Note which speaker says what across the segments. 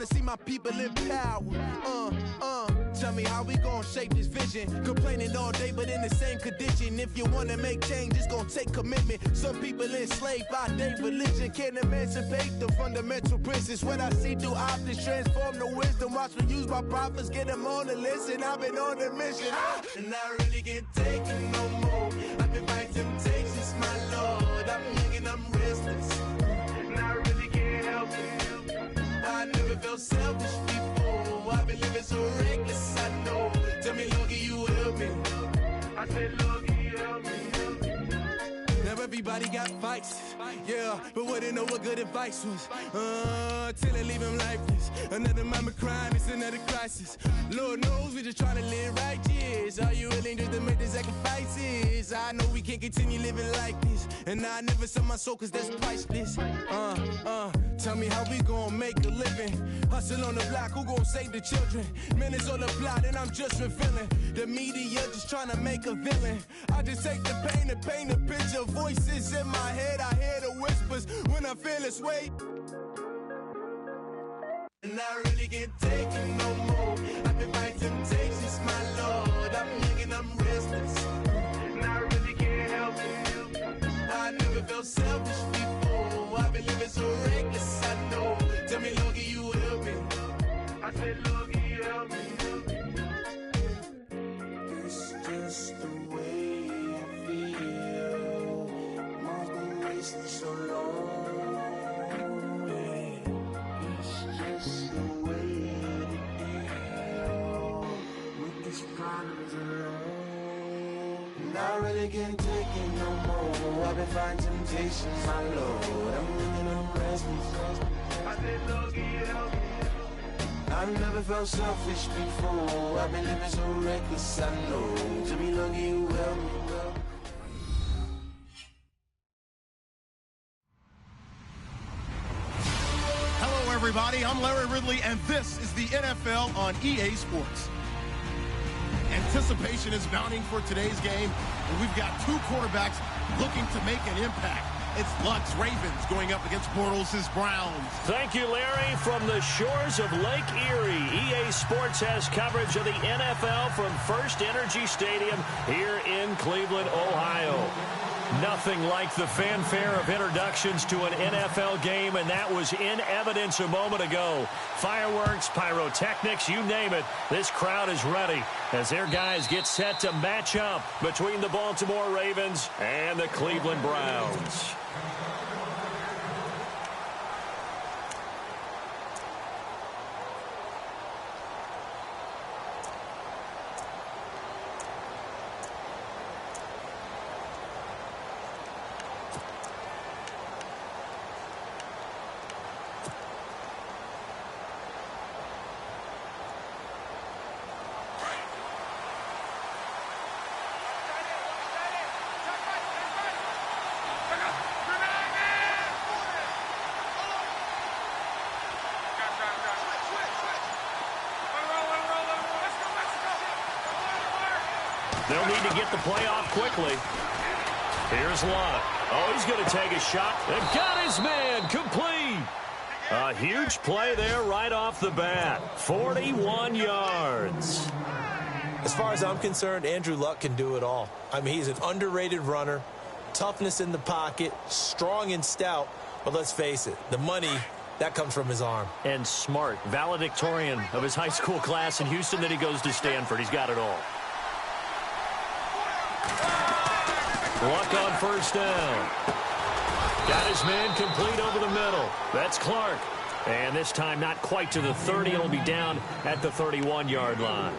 Speaker 1: to see my people in power. Tell me how we gon' shape this vision. Complaining all day, but in the same condition. If you wanna make change, it's gon' take commitment. Some people enslaved by their religion can't emancipate the fundamental principles. What I see through optics transform the wisdom. Watch me use my prophets, get them on the listen. I've been on a mission, and I really can't take it no more. I've been fighting temptations, my Lord. I'm young and I'm restless, and I really can't help it. I never felt selfish before. I've been living so reckless, I know. Tell me, Lord, can you help me? I said, Lord, can you help me? Now everybody got fights, yeah, but wouldn't know what good advice was. Till they leave him lifeless. Another mama crying, it's another crisis. Lord knows we just trying to live righteous. Are you willing just to make the sacrifices? I know we can't continue living like this, and I never sell my soul cause that's priceless. Tell me how we gon' make a living. Hustle on the block, who gon' save the children? Minutes on the plot and I'm just revealing. The media just trying to make a villain. I just take the pain and paint a picture. Voices in my head, I hear the whispers when I feel this way. And I really can't take it no more. I've been fighting temptations, my Lord. I'm young and I'm restless, and I really can't help it. I never felt selfish before. I've been living so reckless, I know. Tell me, Lord, can you help me? I said, Lord, can you help me? It's just the way I feel. Mom's been wasting so long. It's just the way to deal with these problems alone. And I really can't take it no more. I've been fighting temptations, my Lord. I'm living on restless. I said, Lord, can you help me? I've never felt selfish before. I've been living so reckless, I know. To be lucky you help me.
Speaker 2: Hello, everybody. I'm Larry Ridley, and this is the NFL on EA Sports. Anticipation is mounting for today's game, and we've got two quarterbacks looking to make an impact. It's Luck's Ravens going up against Bortles' Browns.
Speaker 3: Thank you, Larry. From the shores of Lake Erie, EA Sports has coverage of the NFL from First Energy Stadium here in Cleveland, Ohio. Nothing like the fanfare of introductions to an NFL game, and that was in evidence a moment ago. Fireworks, pyrotechnics, you name it. This crowd is ready as their guys get set to match up between the Baltimore Ravens and the Cleveland Browns. They'll need to get the play off quickly. Here's Luck. Oh, he's going to take a shot. And got his man complete. A huge play there right off the bat. 41 yards.
Speaker 4: As far as I'm concerned, Andrew Luck can do it all. I mean, he's an underrated runner, toughness in the pocket, strong and stout. But let's face it, the money, that comes from his arm.
Speaker 3: And smart, valedictorian of his high school class in Houston. Then he goes to Stanford. He's got it all. Luck on first down. Got his man complete over the middle. That's Clark. And this time not quite to the 30. It'll be down at the 31-yard line.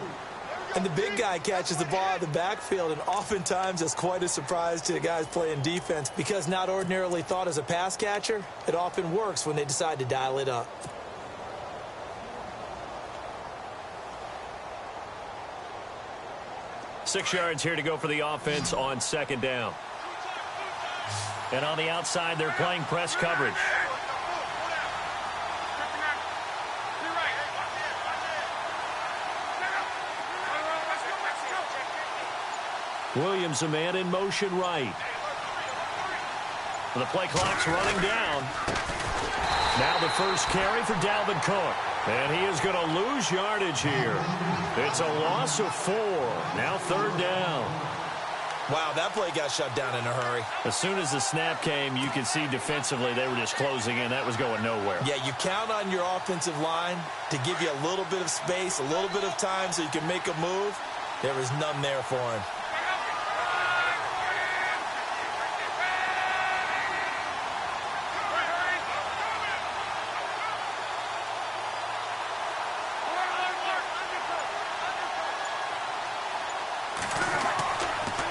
Speaker 4: And the big guy catches the ball out of the backfield, and oftentimes it's quite a surprise to the guys playing defense because not ordinarily thought as a pass catcher, it often works when they decide to dial it up.
Speaker 3: Six yards here to go for the offense on second down. And on the outside, they're playing press coverage. Williams, a man in motion right. The play clock's running down. Now the first carry for Dalvin Cook. And he is going to lose yardage here. It's a loss of 4. Now 3rd down.
Speaker 4: Wow, that play got shut down in a hurry.
Speaker 3: As soon as the snap came, you could see defensively they were just closing in. That was going nowhere.
Speaker 4: Yeah, you count on your offensive line to give you a little bit of space, a little bit of time so you can make a move. There was none there for him.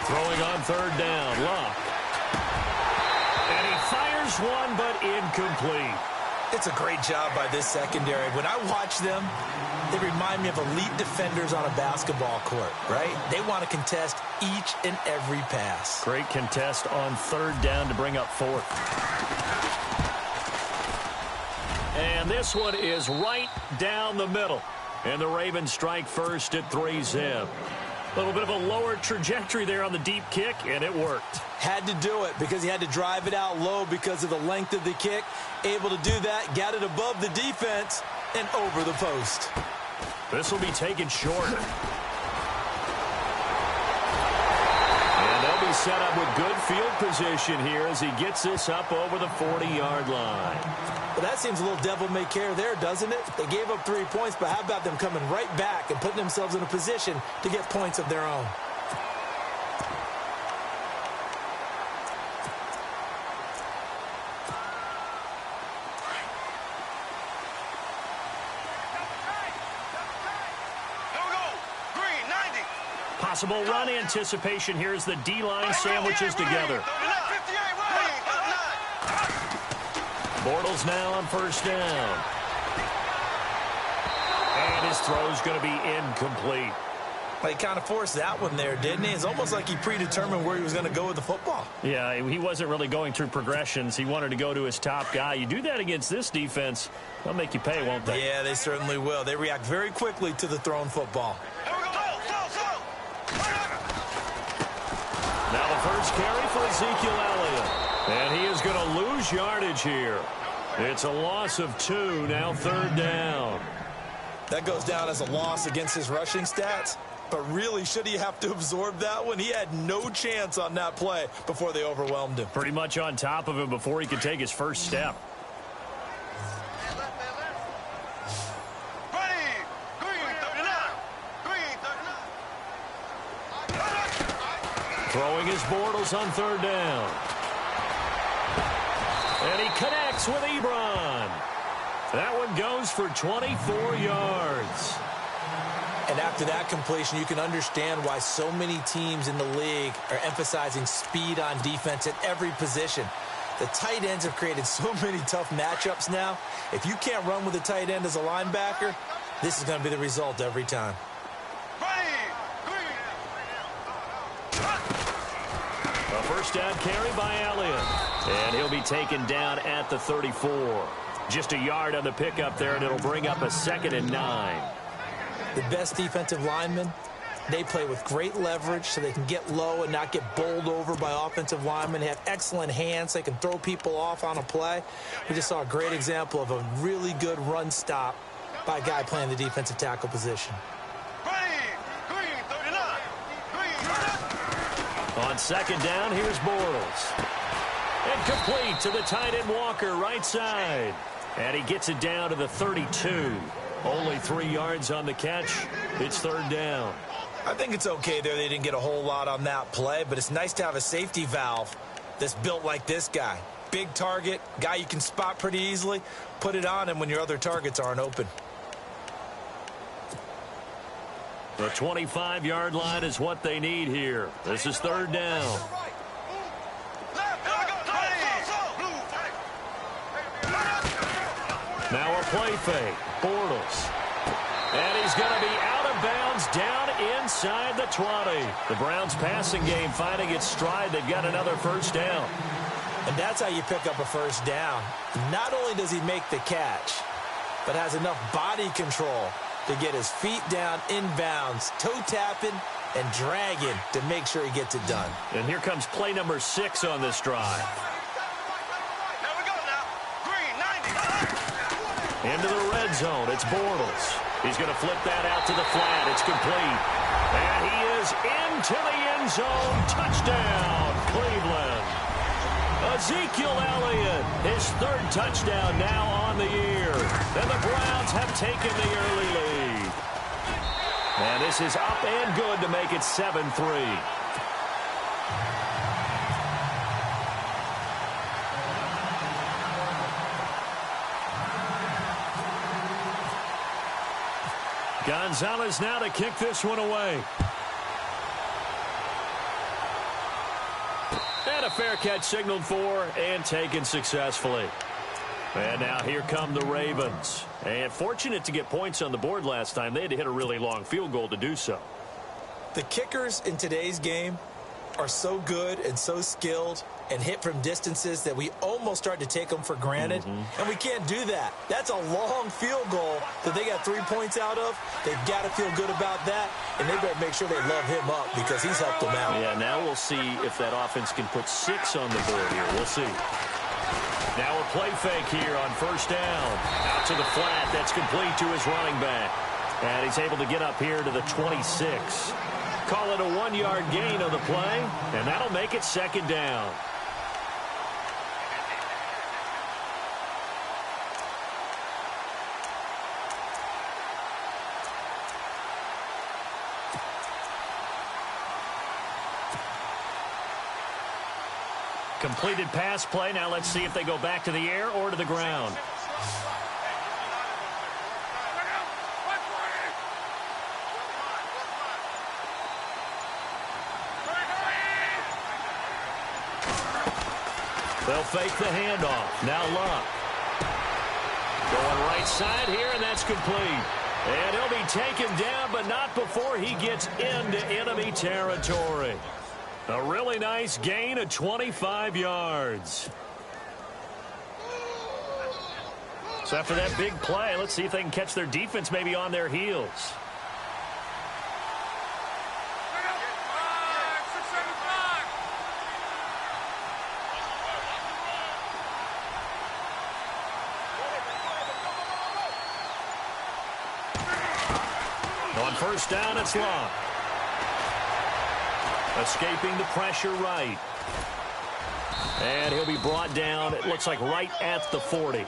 Speaker 3: Throwing on 3rd down, Luck. And he fires one, but incomplete.
Speaker 4: It's a great job by this secondary. When I watch them, they remind me of elite defenders on a basketball court, right? They want to contest each and every pass.
Speaker 3: Great contest on 3rd down to bring up 4th. And this one is right down the middle. And the Ravens strike first at 3-zip. A little bit of a lower trajectory there on the deep kick, and it worked.
Speaker 4: Had to do it because he had to drive it out low because of the length of the kick. Able to do that, got it above the defense, and over the post.
Speaker 3: This will be taken short. And they'll be set up with good field position here as he gets this up over the 40-yard line.
Speaker 4: Well, that seems a little devil-may-care there, doesn't it? They gave up 3 points, but how about them coming right back and putting themselves in a position to get points of their own?
Speaker 3: Possible run anticipation here as the D-line sandwiches together. Bortles now on 1st down. And his throw's going to be incomplete.
Speaker 4: Well, he kind of forced that one there, didn't he? It's almost like he predetermined where he was going to go with the football.
Speaker 3: Yeah, he wasn't really going through progressions. He wanted to go to his top guy. You do that against this defense, they'll make you pay, won't they?
Speaker 4: Yeah, they certainly will. They react very quickly to the thrown football.
Speaker 3: Now the first carry for Ezekiel Elliott. And he is going to lose yardage here. It's a loss of 2, now 3rd down.
Speaker 4: That goes down as a loss against his rushing stats. But really, should he have to absorb that one? He had no chance on that play before they overwhelmed him.
Speaker 3: Pretty much on top of him before he could take his first step. Throwing his Bortles on 3rd down. And he connects with Ebron. That one goes for 24 yards.
Speaker 4: And after that completion, you can understand why so many teams in the league are emphasizing speed on defense at every position. The tight ends have created so many tough matchups now. If you can't run with a tight end as a linebacker, this is going to be the result every time.
Speaker 3: A first down carry by Elliott. And he'll be taken down at the 34. Just a yard on the pickup there, and it'll bring up a 2nd and 9.
Speaker 4: The best defensive linemen, they play with great leverage so they can get low and not get bowled over by offensive linemen. They have excellent hands. They can throw people off on a play. We just saw a great example of a really good run stop by a guy playing the defensive tackle position.
Speaker 3: On 2nd down, here's Bortles. And complete to the tight end Walker, right side. And he gets it down to the 32. Only 3 yards on the catch. It's 3rd down.
Speaker 4: I think it's okay there. They didn't get a whole lot on that play, but it's nice to have a safety valve that's built like this guy. Big target, guy you can spot pretty easily. Put it on him when your other targets aren't open.
Speaker 3: The 25-yard line is what they need here. This is 3rd down. Now a play fake. Bortles. And he's going to be out of bounds down inside the 20. The Browns passing game finding its stride. They've got another first down.
Speaker 4: And that's how you pick up a first down. Not only does he make the catch, but has enough body control to get his feet down inbounds, toe tapping and dragging to make sure he gets it done.
Speaker 3: And here comes play number 6 on this drive.
Speaker 5: Here we go now. Green, 90.
Speaker 3: Into the red zone, it's Bortles. He's going to flip that out to the flat. It's complete. And he is into the end zone. Touchdown, Cleveland. Ezekiel Elliott, his third touchdown now on the year. And the Browns have taken the early lead. And this is up and good to make it 7-3. Gonzalez now to kick this one away. And a fair catch signaled for and taken successfully. And now here come the Ravens. And fortunate to get points on the board last time. They had to hit a really long field goal to do so.
Speaker 4: The kickers in today's game are so good and so skilled and hit from distances that we almost start to take them for granted. And we can't do that. That's a long field goal that they got 3 points out of. They've got to feel good about that, and they better make sure they love him up because he's helped them out.
Speaker 3: Yeah, now we'll see if that offense can put 6 on the board here. We'll see. Now a play fake here on first down. Out to the flat. That's complete to his running back. And he's able to get up here to the 26. Call it a 1-yard gain on the play, and that'll make it second down. Completed pass play. Now let's see if they go back to the air or to the ground. They'll fake the handoff. Now Luck. Going right side here, and that's complete. And he'll be taken down, but not before he gets into enemy territory. A really nice gain of 25 yards. So after that big play, let's see if they can catch their defense maybe on their heels. On first down, it's Luck. Escaping the pressure right. And he'll be brought down, it looks like right at the 40.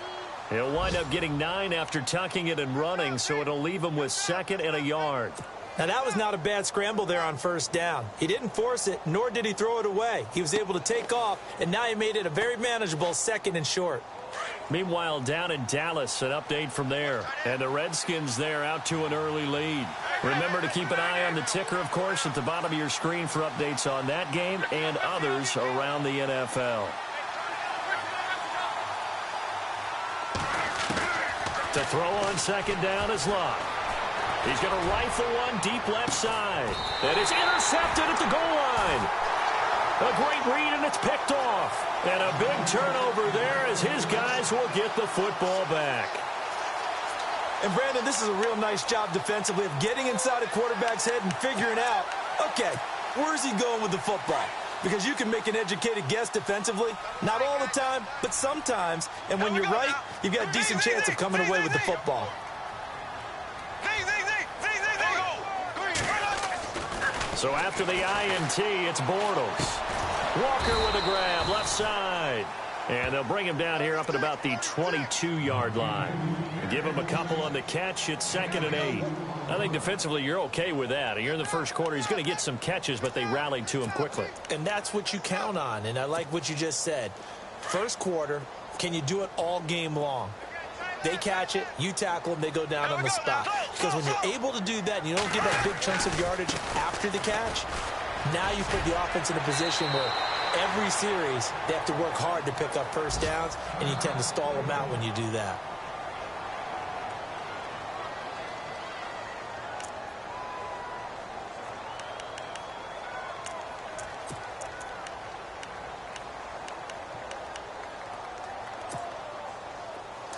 Speaker 3: He'll wind up getting 9 after tucking it and running, so it'll leave him with 2nd and a yard.
Speaker 4: Now, that was not a bad scramble there on first down. He didn't force it, nor did he throw it away. He was able to take off, and now he made it a very manageable 2nd and short.
Speaker 3: Meanwhile, down in Dallas, an update from there. And the Redskins there out to an early lead. Remember to keep an eye on the ticker, of course, at the bottom of your screen for updates on that game and others around the NFL. To throw on second down is Luck. He's going to rifle one deep left side. And it's intercepted at the goal line. A great read, and it's picked off. And a big turnover there as his guys will get the football back.
Speaker 4: And, Brandon, this is a real nice job defensively of getting inside a quarterback's head and figuring out, okay, where's he going with the football? Because you can make an educated guess defensively. Not all the time, but sometimes. And when you're right, you've got a decent chance of coming away with the football.
Speaker 3: So after the INT, it's Bortles. Walker with a grab, left side. And they'll bring him down here up at about the 22-yard line. Give him a couple on the catch. It's 2nd and 8. I think defensively you're okay with that. You're in the first quarter. He's going to get some catches, but they rallied to him quickly.
Speaker 4: And that's what you count on, and I like what you just said. First quarter, can you do it all game long? They catch it, you tackle them, they go down on the spot. Because when you're able to do that and you don't give up big chunks of yardage after the catch, now you put the offense in a position where every series they have to work hard to pick up first downs, and you tend to stall them out when you do that.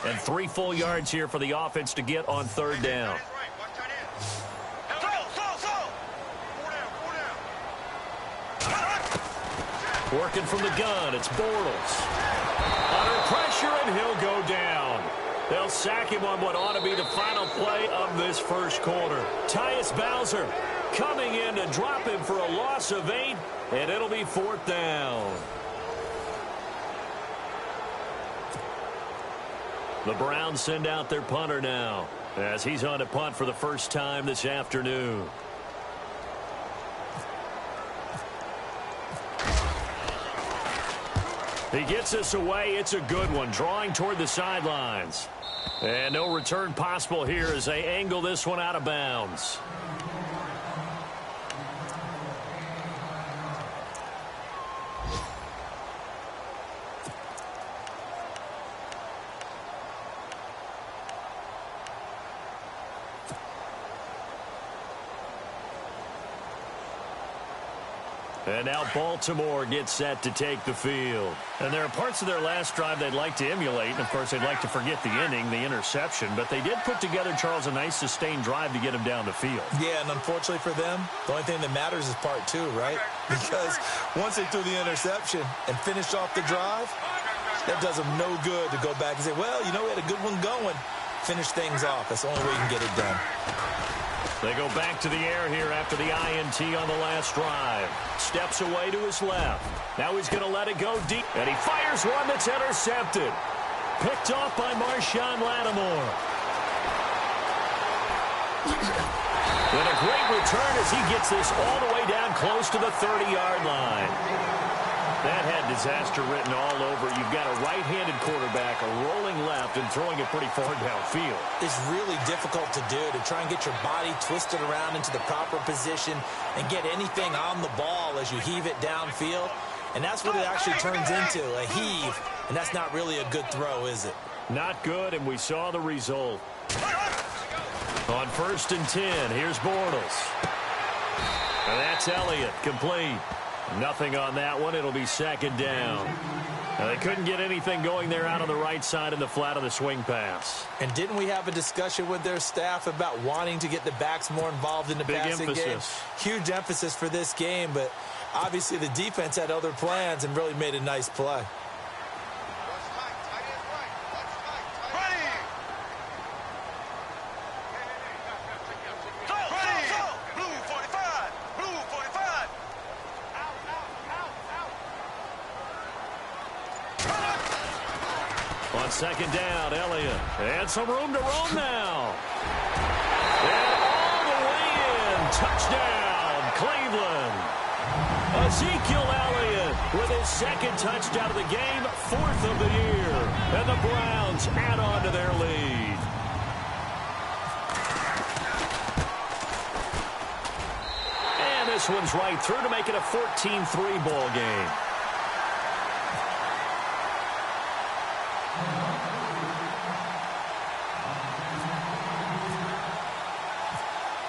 Speaker 3: And 3 full yards here for the offense to get on third down. Working from the gun, it's Bortles. Under pressure, and he'll go down. They'll sack him on what ought to be the final play of this first quarter. Tyus Bowser coming in to drop him for a loss of 8, and it'll be 4th down. The Browns send out their punter now as he's on to punt for the first time this afternoon. He gets this away. It's a good one, drawing toward the sidelines. And no return possible here as they angle this one out of bounds. And now Baltimore gets set to take the field. And there are parts of their last drive they'd like to emulate. And, of course, they'd like to forget the inning, the interception. But they did put together, Charles, a nice sustained drive to get him down the field. Yeah, and unfortunately for them, the only thing that matters is part 2, right? Because once they threw the interception and finished off the drive, that does them no good to go back and say, well, you know, we had a good one going. Finish things off. That's the only way you can get it done. They go back to the air here after the INT on the last drive. Steps away to his left. Now he's going to let it go deep. And he fires one that's intercepted. Picked off by Marshawn Lattimore. And a great return as he gets this all the way down close to the 30-yard line. That had disaster written all over. You've got a right-handed quarterback, a rolling left, and throwing it pretty far downfield. It's really difficult to do, to try and get your body twisted around into the proper position and get anything on the ball as you heave it downfield. And that's what it actually turns into, a heave. And that's not really a good throw, is it? Not good, and we saw the result. On 1st and 10, here's Bortles. And that's Elliott, complete. Nothing on that one. It'll be 2nd down. Now, they couldn't get anything going there out on the right side in the flat of the swing pass. And didn't we have a discussion with their staff about wanting to get the backs more involved in the passing game? Huge emphasis for this game, but obviously the defense had other plans and really made a nice play. On 2nd down, Elliott. And some room to roam now. And all the way in. Touchdown, Cleveland. Ezekiel Elliott with his 2nd touchdown of the game, 4th of the year. And the Browns add on to their lead. And this one's right through to make it a 14-3 ball game.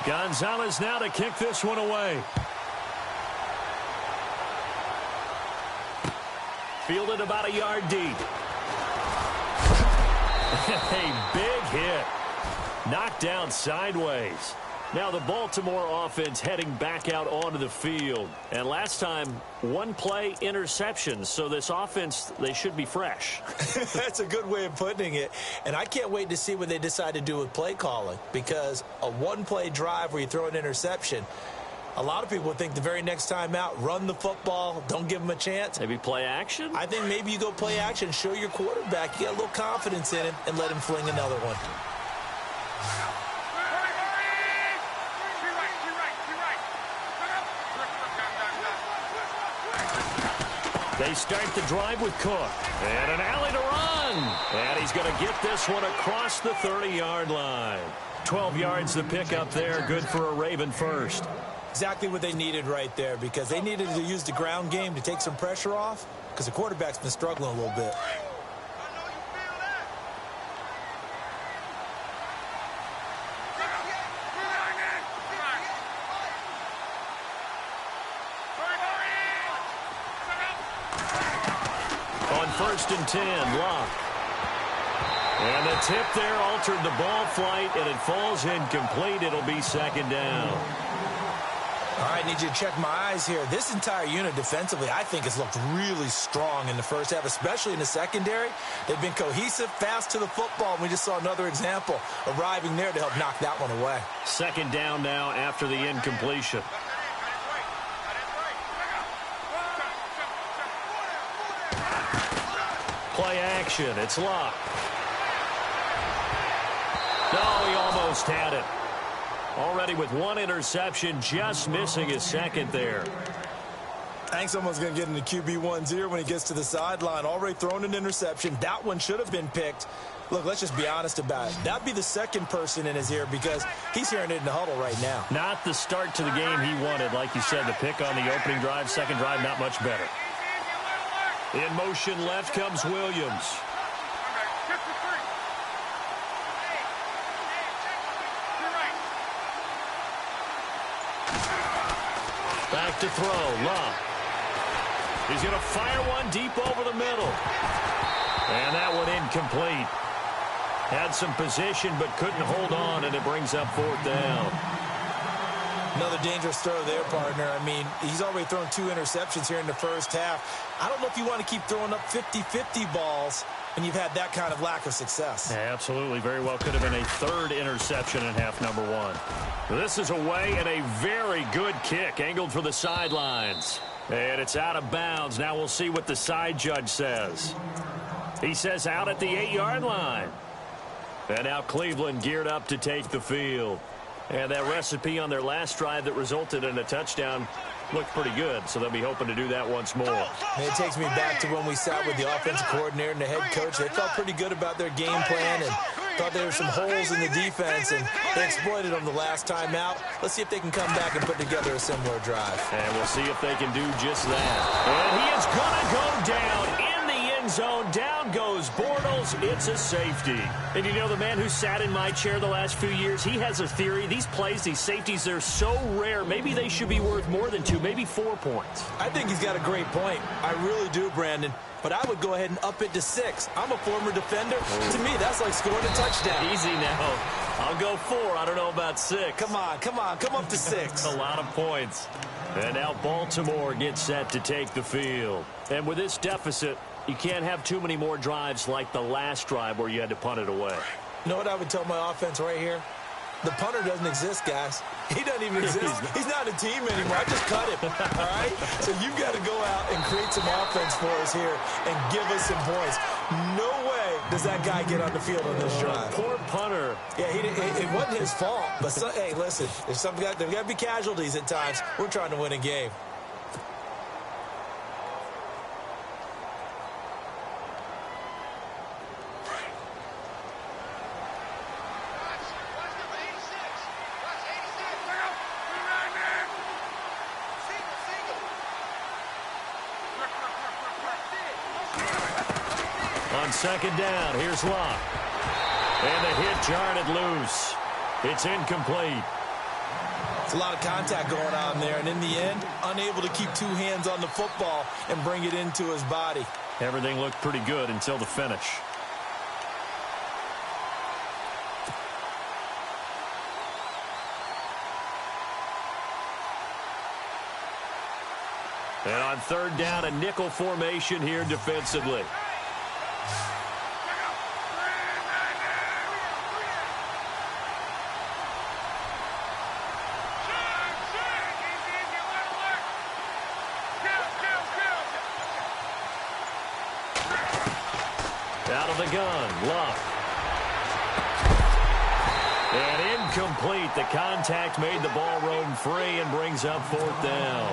Speaker 3: Gonzalez now to kick this one away. Fielded about a yard deep. A big hit. Knocked down sideways. Now the Baltimore offense heading back out onto the field. And last time, 1 play interception. So this offense, they should be fresh. That's a good way of putting it. And I can't wait to see what they decide to do with play calling. Because a 1-play drive where you throw an interception, a lot of people think the very next time out, run the football, don't give them a chance. Maybe play action? I think maybe you go play action, show your quarterback, you got a little confidence in him, and let him fling another one. They start the drive with Cook. And an alley to run. And he's going to get this one across the 30-yard line. 12 yards to pick up there. Good for a Raven first. Exactly what they needed right there, because they needed to use the ground game to take some pressure off, because the quarterback's been struggling a little bit. On 1st and 10, Locke. And the tip there altered the ball flight, and it falls incomplete. It'll be 2nd down.
Speaker 4: All right, I need you to check my eyes here. This entire unit defensively, I think, has looked really strong in the first half, especially in the secondary. They've been cohesive, fast to the football, and we just saw another example arriving there to help knock that one away.
Speaker 3: Second down now after the incompletion. Play action. It's Luck. No, he almost had it. Already with one interception, just missing his second there.
Speaker 4: I think someone's going to get into QB1-0 when he gets to the sideline. Already thrown an interception. That one should have been picked. Look, let's just be honest about it. That'd be the second person in his ear because he's hearing it in the huddle right now.
Speaker 3: Not the start to the game he wanted. Like you said, the pick on the opening drive, second drive, not much better. In motion left comes Williams. Back to throw, Luck. He's going to fire one deep over the middle. And that one incomplete. Had some position but couldn't hold on, and it brings up fourth down.
Speaker 4: Another dangerous throw there, partner. I mean, he's already thrown 2 interceptions here in the first half. I don't know if you want to keep throwing up 50-50 balls when you've had that kind of lack of success.
Speaker 3: Yeah, absolutely. Very well could have been a third interception in half number 1. This is away and a very good kick angled for the sidelines. And it's out of bounds. Now we'll see what the side judge says. He says out at the 8-yard line. And now Cleveland geared up to take the field. And that recipe on their last drive that resulted in a touchdown looked pretty good, so they'll be hoping to do that once more.
Speaker 4: And it takes me back to when we sat with the offensive coordinator and the head coach. They felt pretty good about their game plan and thought there were some holes in the defense, and they exploited them the last time out. Let's see if they can come back and put together a similar drive.
Speaker 3: And we'll see if they can do just that. And he is going to go down in the end zone. Down goes Bortles. It's a safety. And you know, the man who sat in my chair the last few years, he has a theory. These plays, these safeties, they're so rare. Maybe they should be worth more than 2, maybe 4 points.
Speaker 4: I think he's got a great point. I really do, Brandon. But I would go ahead and up it to 6. I'm a former defender. To me, that's like scoring a touchdown.
Speaker 3: Easy now. I'll go 4. I don't know about 6.
Speaker 4: Come on. Come up to 6.
Speaker 3: A lot of points. And now Baltimore gets set to take the field. And with this deficit, you can't have too many more drives like the last drive where you had to punt it away.
Speaker 4: You know what I would tell my offense right here? The punter doesn't exist, guys. He doesn't even exist. He's not a team anymore. I just cut him, all right? So you've got to go out and create some offense for us here and give us some points. No way does that guy get on the field on this drive.
Speaker 3: Poor punter.
Speaker 4: Yeah, it wasn't his fault. But, hey, listen, there's got to be casualties at times. We're trying to win a game.
Speaker 3: On second down, here's Luck. And the hit jarred it loose. It's incomplete.
Speaker 4: It's a lot of contact going on there, and in the end, unable to keep 2 hands on the football and bring it into his body.
Speaker 3: Everything looked pretty good until the finish. And on third down, a nickel formation here defensively. Out of the gun, Luck. And incomplete. The contact made the ball roam free and brings up fourth down.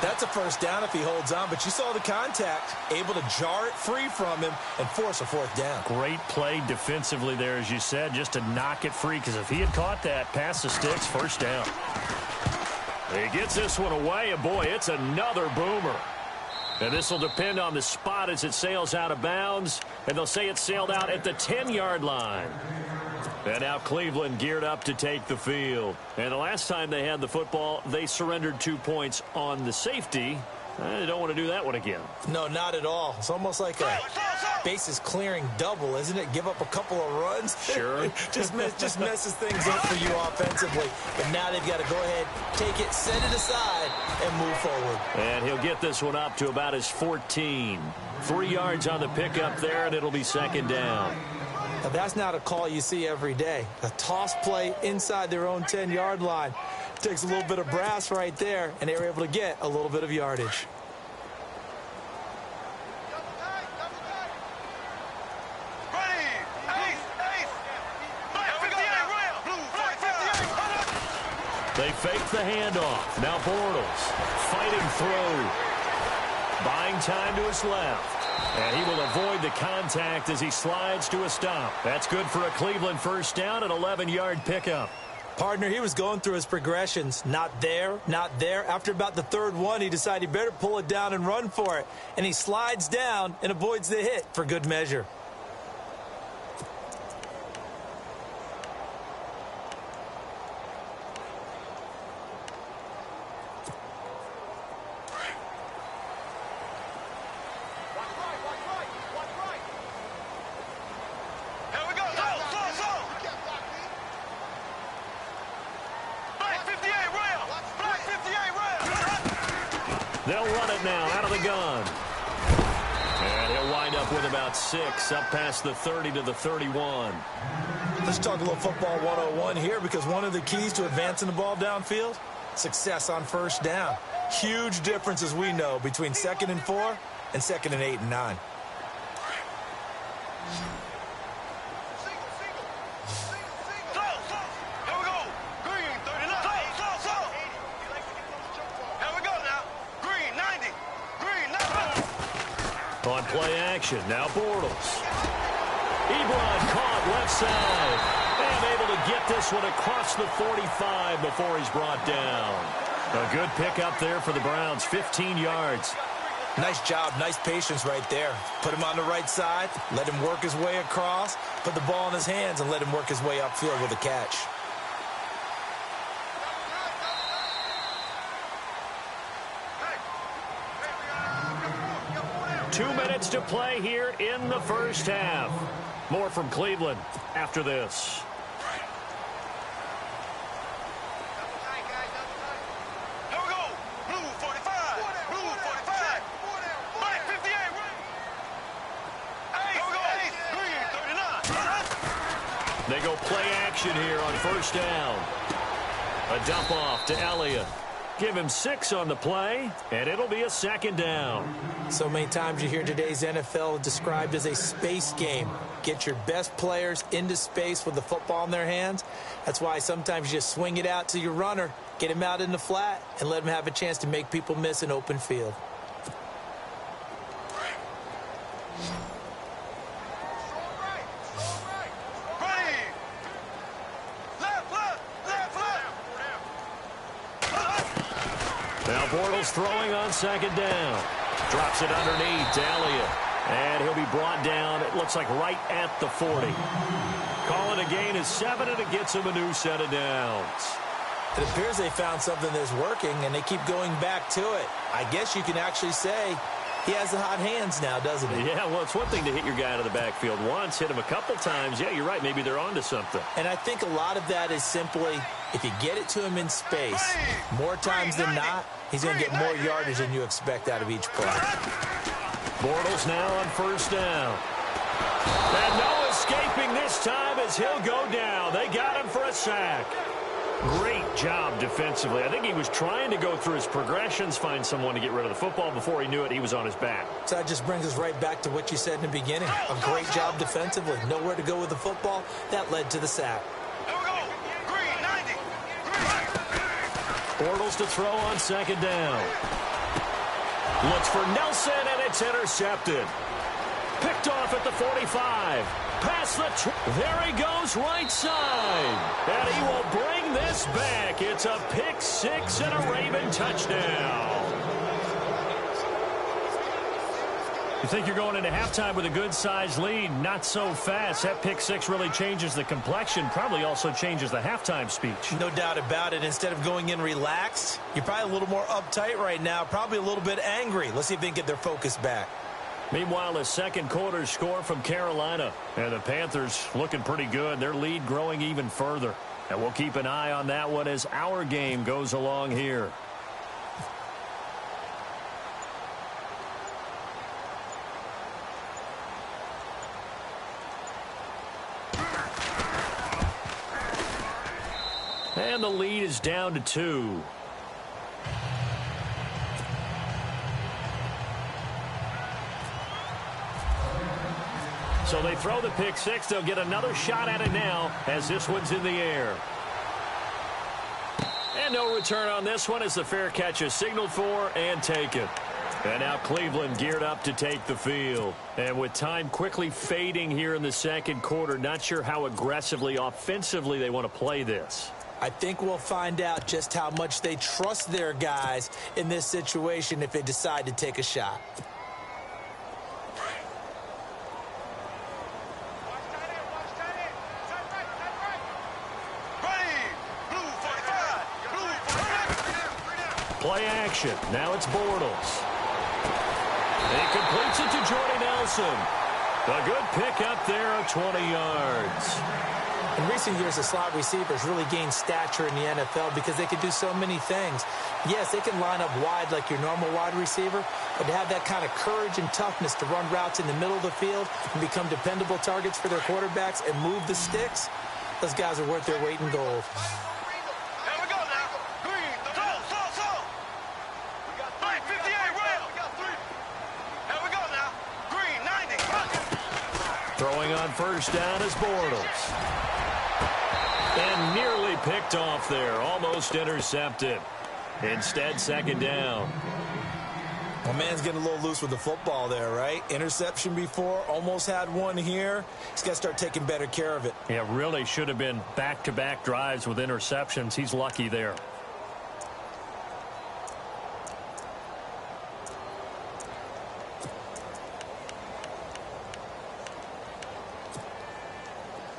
Speaker 4: That's a first down if he holds on, but you saw the contact, able to jar it free from him and force a fourth down.
Speaker 3: Great play defensively there, as you said, just to knock it free, because if he had caught that, pass the sticks, first down. He gets this one away, and boy, it's another boomer. And this will depend on the spot as it sails out of bounds, and they'll say it sailed out at the 10-yard line. And now Cleveland geared up to take the field. And the last time they had the football, they surrendered 2 points on the safety. They don't want to do that one again.
Speaker 4: No, not at all. It's almost like a bases clearing double, isn't it? Give up a couple of runs.
Speaker 3: Sure.
Speaker 4: just messes things up for you offensively. But now they've got to go ahead, take it, set it aside, and move forward.
Speaker 3: And he'll get this one up to about his 14. 3 yards on the pickup there, and it'll be second down.
Speaker 4: Now, that's not a call you see every day. A toss play inside their own 10-yard line. Takes a little bit of brass right there, and they were able to get a little bit of yardage.
Speaker 3: They fake the handoff. Now Bortles fighting through. Buying time to his left. And he will avoid the contact as he slides to a stop. That's good for a Cleveland first down, an 11-yard pickup.
Speaker 4: Partner, he was going through his progressions. Not there, not there. After about the third one, he decided he better pull it down and run for it. And he slides down and avoids the hit for good measure.
Speaker 3: They'll run it now out of the gun. And he'll wind up with about 6 up past the 30 to the 31.
Speaker 4: Let's talk a little football 101 here, because one of the keys to advancing the ball downfield, success on first down. Huge difference, as we know, between 2nd and 4 and 2nd and 8 and 9.
Speaker 3: On play action, now Bortles. Ebron caught left side. And able to get this one across the 45 before he's brought down. A good pickup there for the Browns, 15 yards.
Speaker 4: Nice job, nice patience right there. Put him on the right side, let him work his way across, put the ball in his hands, and let him work his way upfield with a catch.
Speaker 3: Two minutes to play here in the first half. More from Cleveland after this.
Speaker 5: Here we go. Blue 45. Blue 45. Black 58. Here we go. Green 39.
Speaker 3: They go play action here on first down. A dump off to Elliott. Give him 6 on the play, and it'll be a second down.
Speaker 4: So many times you hear today's NFL described as a space game. Get your best players into space with the football in their hands. That's why sometimes you just swing it out to your runner, get him out in the flat, and let him have a chance to make people miss an open field.
Speaker 3: Now Bortles throwing on second down. Drops it underneath to Elliott. And he'll be brought down, it looks like right at the 40. Calling a gain of 7, and it gets him a new set of downs.
Speaker 4: It appears they found something that's working, and they keep going back to it. I guess you can actually say he has the hot hands now, doesn't he?
Speaker 3: Yeah, well, it's one thing to hit your guy out of the backfield once, hit him a couple times. Yeah, you're right. Maybe they're onto something.
Speaker 4: And I think a lot of that is simply, if you get it to him in space, more times than not, he's going to get more yardage than you expect out of each play.
Speaker 3: Bortles now on first down. And no escaping this time as he'll go down. They got him for a sack. Great job defensively. I think he was trying to go through his progressions, find someone to get rid of the football. Before he knew it, he was on his back.
Speaker 4: So that just brings us right back to what you said in the beginning. A great job defensively. Nowhere to go with the football. That led to the sack.
Speaker 5: Here we go. Green 90.
Speaker 3: Bortles to throw on second down. Looks for Nelson, and it's intercepted. Picked off at the 45. Past the there he goes right side. And he will bring this back. It's a pick 6 and a Raven touchdown. You think you're going into halftime with a good-sized lead. Not so fast. That pick 6 really changes the complexion. Probably also changes the halftime speech.
Speaker 4: No doubt about it. Instead of going in relaxed, you're probably a little more uptight right now. Probably a little bit angry. Let's see if they can get their focus back.
Speaker 3: Meanwhile, the second quarter score from Carolina. And the Panthers looking pretty good. Their lead growing even further. And we'll keep an eye on that one as our game goes along here. And the lead is down to 2. So they throw the pick six. They'll get another shot at it now as this one's in the air. And no return on this one as the fair catch is signaled for and taken. And now Cleveland geared up to take the field. And with time quickly fading here in the second quarter, not sure how aggressively, offensively they want to play this.
Speaker 4: I think we'll find out just how much they trust their guys in this situation if they decide to take a shot.
Speaker 3: Play action. Now it's Bortles. He completes it to Jordy Nelson. A good pickup there of 20 yards.
Speaker 4: In recent years, the slot receivers really gained stature in the NFL because they can do so many things. Yes, they can line up wide like your normal wide receiver, but to have that kind of courage and toughness to run routes in the middle of the field and become dependable targets for their quarterbacks and move the sticks, those guys are worth their weight in gold.
Speaker 5: Here we go now. Green, so. We got 58, well. We got 3. Here we go now. Green, 90.
Speaker 3: Throwing on first down is Bortles. And nearly picked off there. Almost intercepted. Instead, second down.
Speaker 4: Well, man's getting a little loose with the football there, right? Interception before, almost had one here. He's got to start taking better care of it.
Speaker 3: Yeah, really should have been back-to-back drives with interceptions. He's lucky there.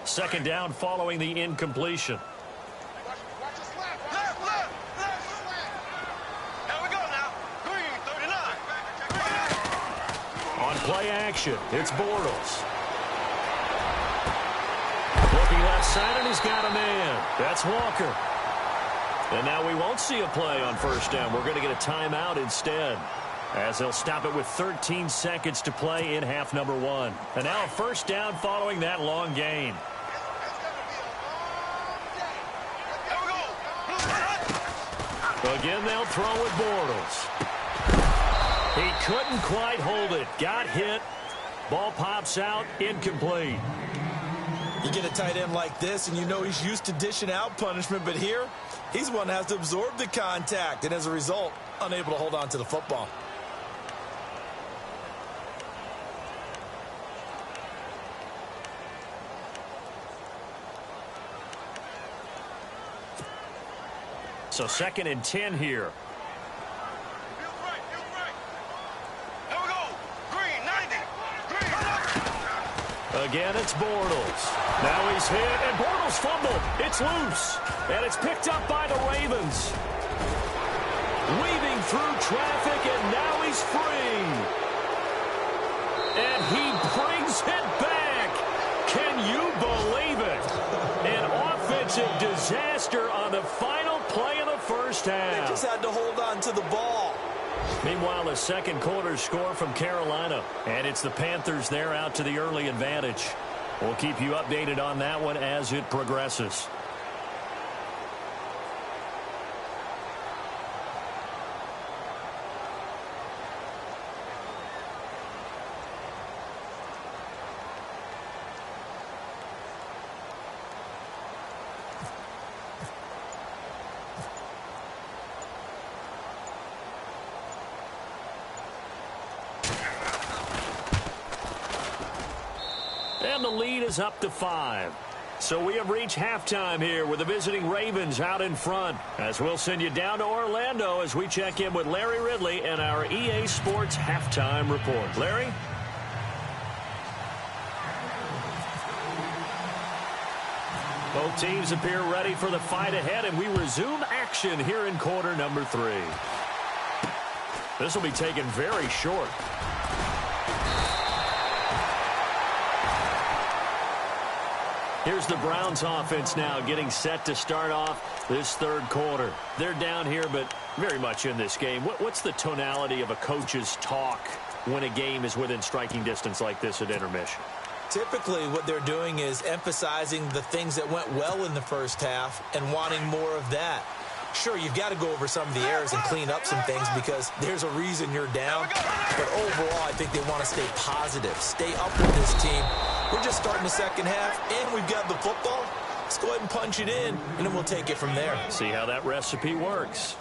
Speaker 3: Second down following the incompletion.
Speaker 5: Left. Here we go now. Green, 39.
Speaker 3: On play action, it's Bortles. Looking left side, and he's got a man. That's Walker. And now we won't see a play on first down. We're going to get a timeout instead, as they'll stop it with 13 seconds to play in half number 1. And now a first down following that long gain. Again, they'll throw with Bortles. He couldn't quite hold it. Got hit. Ball pops out. Incomplete.
Speaker 4: You get a tight end like this, and you know he's used to dishing out punishment, but here, he's the one that has to absorb the contact, and as a result, unable to hold on to the football.
Speaker 3: So second and 10 here.
Speaker 5: Here we go. Green, 90. Green.
Speaker 3: Again, it's Bortles. Now he's hit, and Bortles fumbled. It's loose, and it's picked up by the Ravens. Weaving through traffic, and now he's free. And he brings it back. Can you believe it? An offensive disaster on the final play of the first half.
Speaker 4: They just had to hold on to the ball.
Speaker 3: Meanwhile, the second quarter score from Carolina. And it's the Panthers there out to the early advantage. We'll keep you updated on that one as it progresses. And the lead is up to 5. So we have reached halftime here with the visiting Ravens out in front. As we'll send you down to Orlando as we check in with Larry Ridley and our EA Sports halftime report. Larry? Both teams appear ready for the fight ahead, and we resume action here in quarter number 3. This will be taken very short. Here's the Browns offense now getting set to start off this third quarter. They're down here, but very much in this game. What's the tonality of a coach's talk when a game is within striking distance like this at intermission?
Speaker 4: Typically, what they're doing is emphasizing the things that went well in the first half and wanting more of that. Sure, you've got to go over some of the errors and clean up some things because there's a reason you're down. But overall, I think they want to stay positive, stay up with this team. We're just starting the second half, and we've got the football. Let's go ahead and punch it in, and then we'll take it from there.
Speaker 3: See how that recipe works.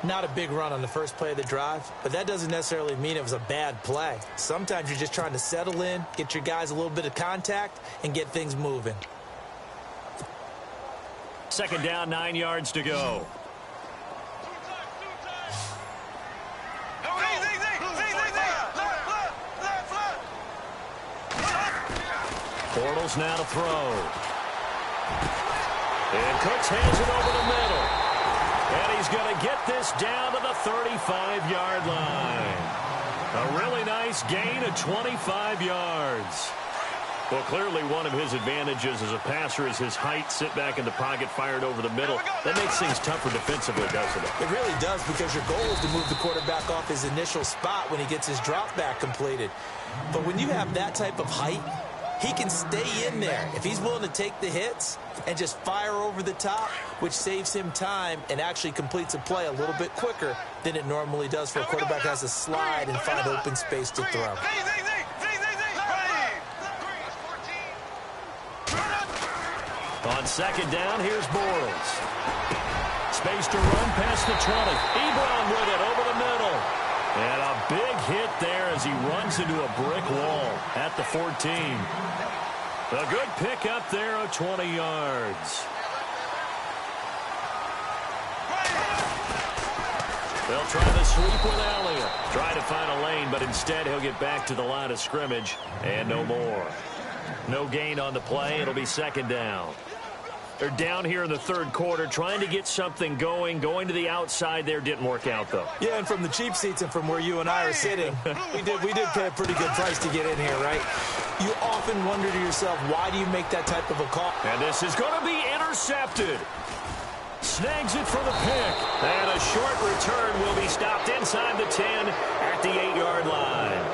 Speaker 4: Not a big run on the first play of the drive, but that doesn't necessarily mean it was a bad play. Sometimes you're just trying to settle in, get your guys a little bit of contact, and get things moving.
Speaker 3: Second down, 9 yards to go. Bortles now to throw. And Cooks hands it over the middle. And he's going to get this down to the 35-yard line. A really nice gain of 25 yards. Well, clearly one of his advantages as a passer is his height. Sit back in the pocket, fired over the middle. That makes things tougher defensively, doesn't it?
Speaker 4: It really does, because your goal is to move the quarterback off his initial spot when he gets his drop back completed. But when you have that type of height, he can stay in there if he's willing to take the hits and just fire over the top, which saves him time and actually completes a play a little bit quicker than it normally does for a quarterback who has to slide and find open space to throw.
Speaker 3: On second down, here's Bortles. Space to run past the 20. Ebron with it over the middle. And a big hit there as he runs into a brick wall at the 14. A good pickup there of 20 yards. They'll try the sweep with Elliott. Try to find a lane, but instead he'll get back to the line of scrimmage and no more. No gain on the play. It'll be second down. They're down here in the third quarter trying to get something going. Going to the outside there didn't work out, though.
Speaker 4: Yeah, and from the cheap seats and from where you and I are sitting, we did pay a pretty good price to get in here, right? You often wonder to yourself, why do you make that type of a call?
Speaker 3: And this is going to be intercepted. Snags it for the pick. And a short return will be stopped inside the 10 at the 8-yard line.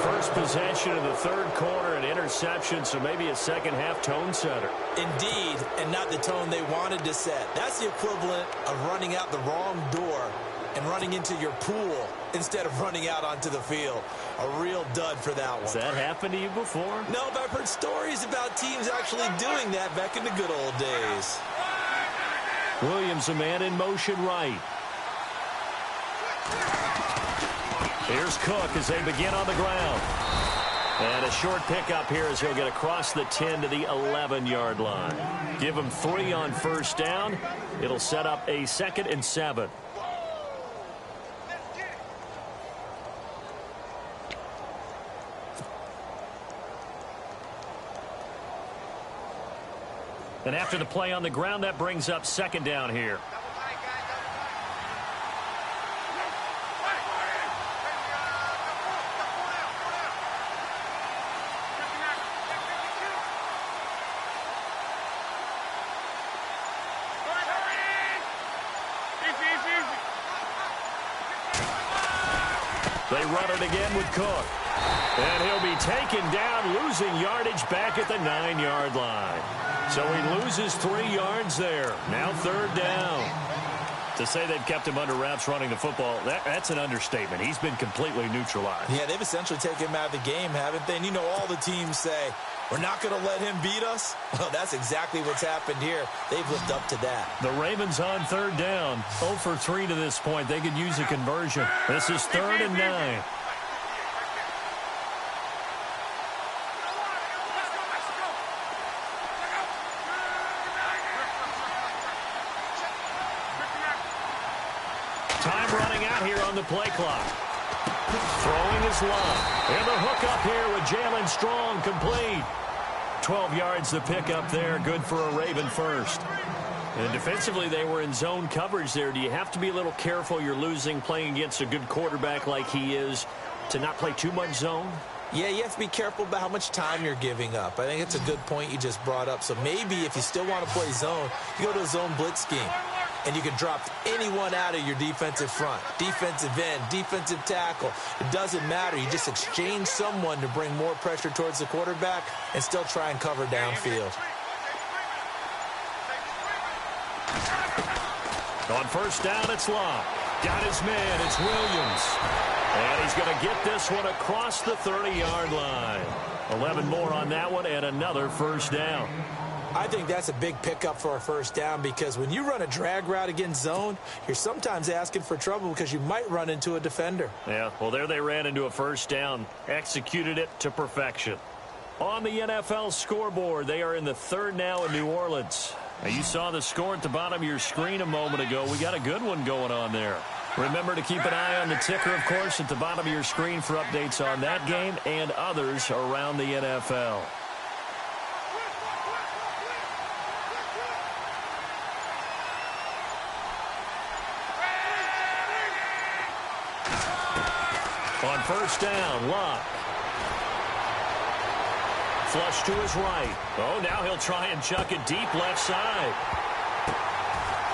Speaker 3: First possession of the third quarter, an interception, so maybe a second-half tone setter.
Speaker 4: Indeed, and not the tone they wanted to set. That's the equivalent of running out the wrong door and running into your pool instead of running out onto the field. A real dud for that one.
Speaker 3: Has that happened to you before?
Speaker 4: No, but I've heard stories about teams actually doing that back in the good old days.
Speaker 3: Williams, a man in motion right. Here's Cook as they begin on the ground. And a short pickup here as he'll get across the 10 to the 11-yard line. Give him 3 on first down. It'll set up a 2nd and 7. And after the play on the ground, that brings up second down here. They run it again with Cook. And he'll be taken down, losing yardage back at the 9-yard line. So he loses 3 yards there. Now third down. To say they've kept him under wraps running the football, that's an understatement. He's been completely neutralized.
Speaker 4: Yeah, they've essentially taken him out of the game, haven't they? And you know, all the teams say, we're not going to let him beat us. Well, that's exactly what's happened here. They've lived up to that.
Speaker 3: The Ravens on third down. 0 for 3 to this point. They could use a conversion. This is 3rd and 9. Time running out here on the play clock. Throwing his line. And the hook up here with Jalen Strong, complete. 12 yards the pickup there. Good for a Raven first. And defensively, they were in zone coverage there. Do you have to be a little careful? You're losing playing against a good quarterback like he is to not play too much zone?
Speaker 4: Yeah, you have to be careful about how much time you're giving up. I think it's a good point you just brought up. So maybe if you still want to play zone, you go to a zone blitz scheme. And you can drop anyone out of your defensive front. Defensive end, defensive tackle. It doesn't matter. You just exchange someone to bring more pressure towards the quarterback and still try and cover downfield.
Speaker 3: On first down, it's Locke. Got his man. It's Williams. And he's going to get this one across the 30-yard line. 11 more on that one and another first down.
Speaker 4: I think that's a big pickup for a first down because when you run a drag route against zone, you're sometimes asking for trouble because you might run into a defender.
Speaker 3: Yeah, well, there they ran into a first down, executed it to perfection. On the NFL scoreboard, they are in the third now in New Orleans. Now, you saw the score at the bottom of your screen a moment ago. We got a good one going on there. Remember to keep an eye on the ticker, of course, at the bottom of your screen for updates on that game and others around the NFL. On first down, Locke. Flush to his right. Oh, now he'll try and chuck it deep left side.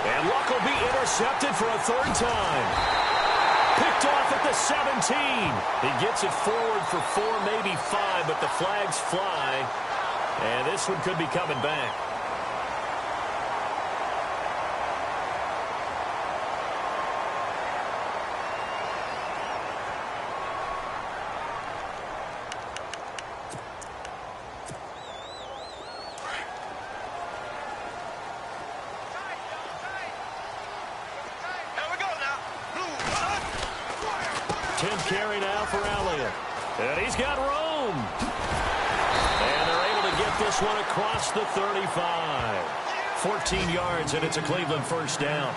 Speaker 3: And Locke will be intercepted for a third time. Picked off at the 17. He gets it forward for 4, maybe 5, but the flags fly. And this one could be coming back. Carry now for Elliott. And he's got room. And they're able to get this one across the 35. 14 yards, and it's a Cleveland first down.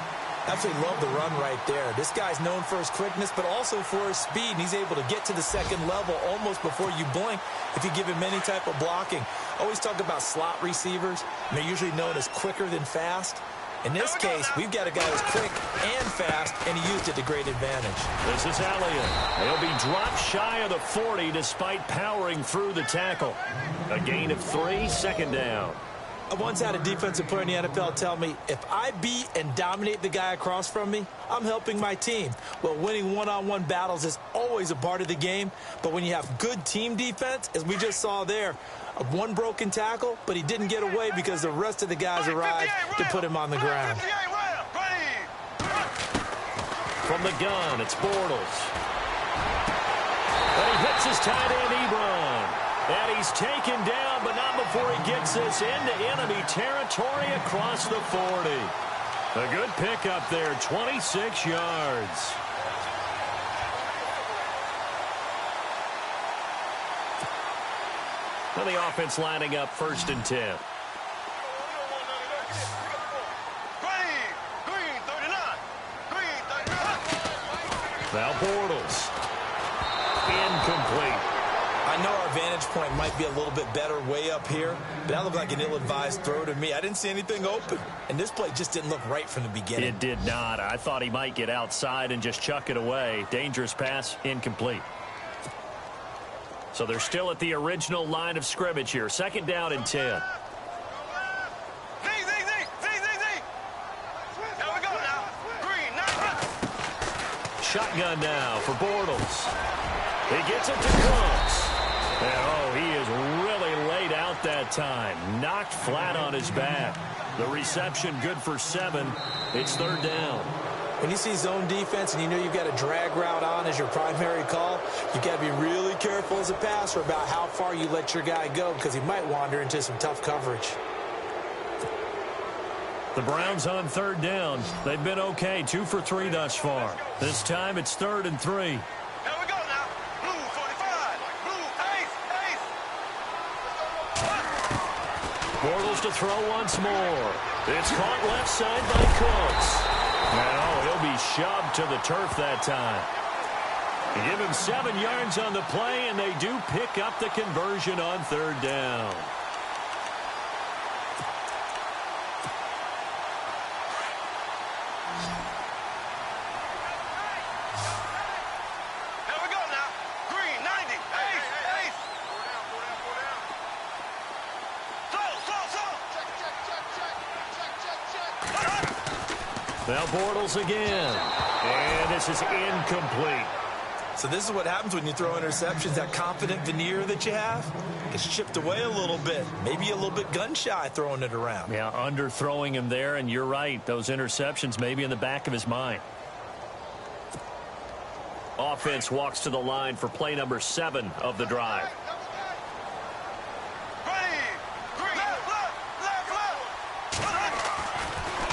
Speaker 4: Absolutely love the run right there. This guy's known for his quickness, but also for his speed. And he's able to get to the second level almost before you blink if you give him any type of blocking. Always talk about slot receivers, and they're usually known as quicker than fast. In this case, we've got a guy who's quick and fast, and he used it to great advantage.
Speaker 3: This is Elliott. He'll be dropped shy of the 40 despite powering through the tackle. A gain of 3, second down.
Speaker 4: I once had a defensive player in the NFL tell me, if I beat and dominate the guy across from me, I'm helping my team. Well, winning one-on-one battles is always a part of the game, but when you have good team defense, as we just saw there, one broken tackle, but he didn't get away because the rest of the guys arrived to put him on the ground.
Speaker 3: From the gun, it's Bortles. But he hits his tight end, Ebron. And he's taken down, but not before he gets this into enemy territory across the 40. A good pickup there, 26 yards. Now the offense lining up first and 10. Now Bortles. Incomplete.
Speaker 4: I know our vantage point might be a little bit better way up here, but that looked like an ill-advised throw to me. I didn't see anything open, and this play just didn't look right from the beginning.
Speaker 3: It did not. I thought he might get outside and just chuck it away. Dangerous pass, incomplete. So they're still at the original line of scrimmage here. Second down and 10. Shotgun now for Bortles. He gets it to Cooks. And, he is really laid out that time. Knocked flat on his back. The reception good for 7. It's third down.
Speaker 4: When you see zone defense and you know you've got a drag route on as your primary call, you've got to be really careful as a passer about how far you let your guy go because he might wander into some tough coverage.
Speaker 3: The Browns on third down. They've been okay, 2 for 3 thus far. This time it's 3rd and 3.
Speaker 5: Here we go now. Blue 45. Blue ace.
Speaker 3: Bortles to throw once more. It's caught left side by Cooks. Now he'll be shoved to the turf that time. They give him 7 yards on the play, and they do pick up the conversion on third down. Now Bortles again. And this is incomplete.
Speaker 4: So this is what happens when you throw interceptions. That confident veneer that you have gets chipped away a little bit. Maybe a little bit gun-shy throwing it around.
Speaker 3: Yeah, underthrowing him there, and you're right. Those interceptions may be in the back of his mind. Offense walks to the line for play number 7 of the drive.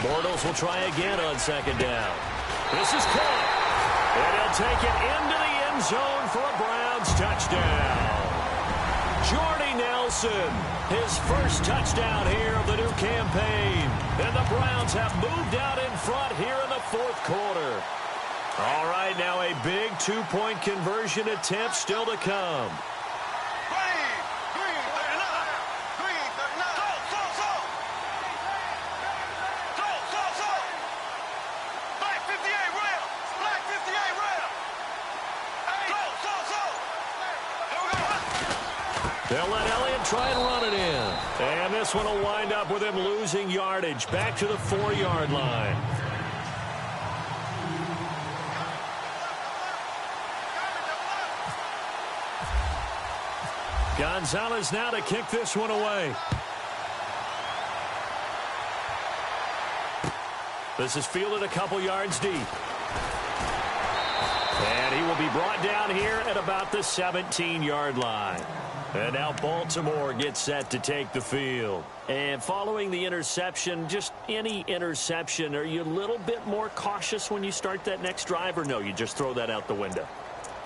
Speaker 3: Bortles will try again on second down. This is caught. And he'll take it into the end zone for a Browns touchdown. Jordy Nelson, his first touchdown here of the new campaign. And the Browns have moved out in front here in the fourth quarter. All right, now a big two-point conversion attempt still to come. They'll let Elliott try and run it in. And this one will wind up with him losing yardage back to the 4-yard line. Gonzalez now to kick this one away. This is fielded a couple yards deep. And he will be brought down here at about the 17-yard line. And now Baltimore gets set to take the field. And following the interception, just any interception, are you a little bit more cautious when you start that next drive, or no, you just throw that out the window?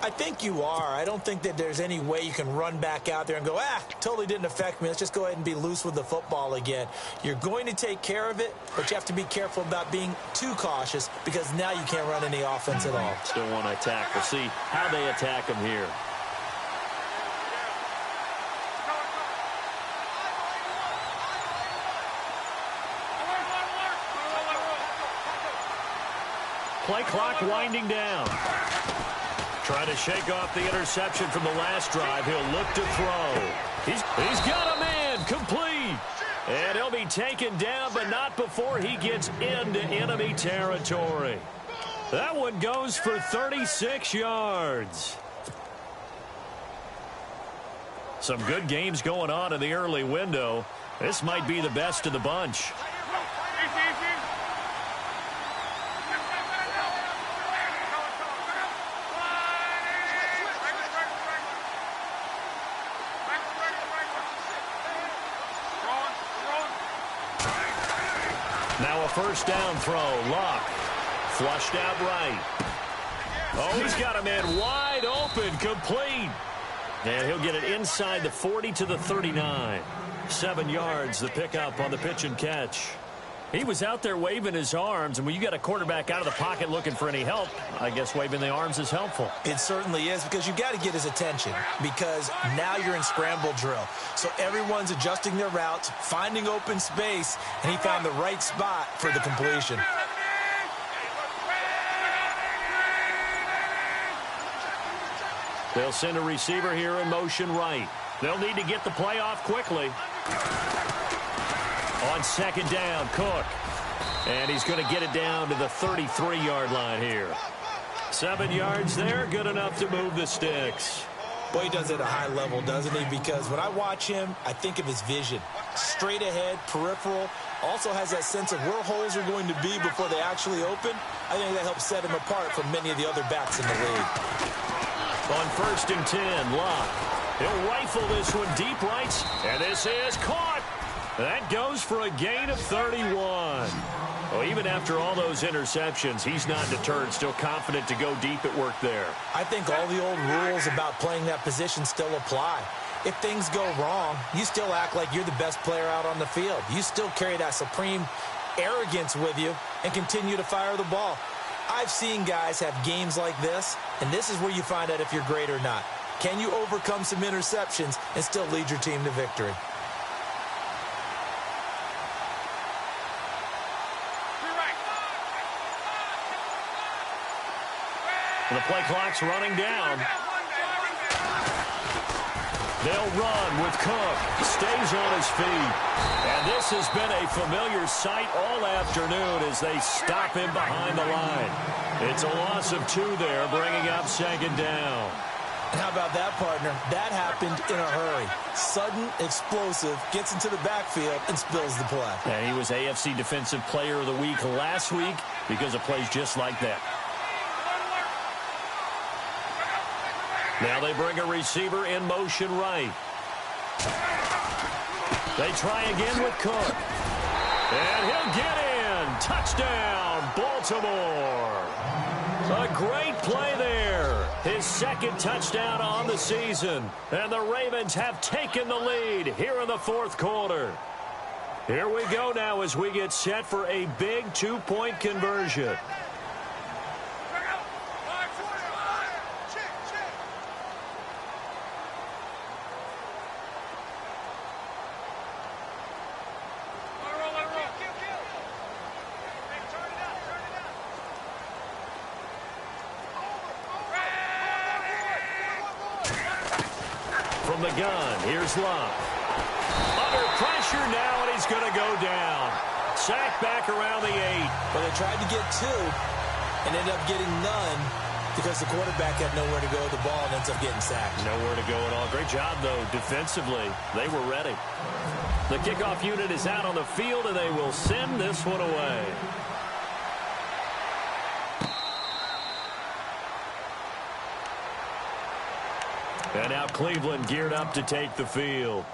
Speaker 4: I think you are. I don't think that there's any way you can run back out there and go, totally didn't affect me. Let's just go ahead and be loose with the football again. You're going to take care of it, but you have to be careful about being too cautious because now you can't run any offense at all.
Speaker 3: Still want to attack. We'll see how they attack him here. Play clock winding down. Trying to shake off the interception from the last drive. He'll look to throw. He's got a man complete. And he'll be taken down, but not before he gets into enemy territory. That one goes for 36 yards. Some good games going on in the early window. This might be the best of the bunch. Now a first down throw. Luck. Flushed out right. Oh, he's got a man wide open. Complete. And he'll get it inside the 40 to the 39. 7 yards, the pickup on the pitch and catch. He was out there waving his arms, and when you got a quarterback out of the pocket looking for any help, I guess waving the arms is helpful.
Speaker 4: It certainly is, because you got to get his attention, because now you're in scramble drill. So everyone's adjusting their routes, finding open space, and he found the right spot for the completion.
Speaker 3: They'll send a receiver here in motion right. They'll need to get the play off quickly. On second down, Cook. And he's going to get it down to the 33-yard line here. 7 yards there, good enough to move the sticks.
Speaker 4: Boy, he does it at a high level, doesn't he? Because when I watch him, I think of his vision. Straight ahead, peripheral. Also has that sense of where holes are going to be before they actually open. I think that helps set him apart from many of the other backs in the league.
Speaker 3: On first and 10, Locke. He'll rifle this one deep right, and this is caught. That goes for a gain of 31. Well, even after all those interceptions, he's not deterred, still confident to go deep at work there.
Speaker 4: I think all the old rules about playing that position still apply. If things go wrong, you still act like you're the best player out on the field. You still carry that supreme arrogance with you and continue to fire the ball. I've seen guys have games like this, and this is where you find out if you're great or not. Can you overcome some interceptions and still lead your team to victory? The play clock's running down.
Speaker 3: They'll run with Cook. Stays on his feet. And this has been a familiar sight all afternoon as they stop him behind the line. It's a loss of 2 there, bringing up 2nd down.
Speaker 4: How about that, partner? That happened in a hurry. Sudden, explosive, gets into the backfield, and spills the play.
Speaker 3: And he was AFC Defensive Player of the Week last week because of plays just like that. Now they bring a receiver in motion right. They try again with Cook. And he'll get in. Touchdown, Baltimore. A great play there. His 2nd touchdown on the season. And the Ravens have taken the lead here in the 4th quarter. Here we go now as we get set for a big 2-point conversion. From the gun, here's Love. Under pressure now, and he's going to go down. Sacked back around the 8.
Speaker 4: But they tried to get 2 and ended up getting none because the quarterback had nowhere to go with the ball and ends up getting sacked.
Speaker 3: Nowhere to go at all. Great job, though, defensively. They were ready. The kickoff unit is out on the field, and they will send this one away. And now Cleveland geared up to take the field.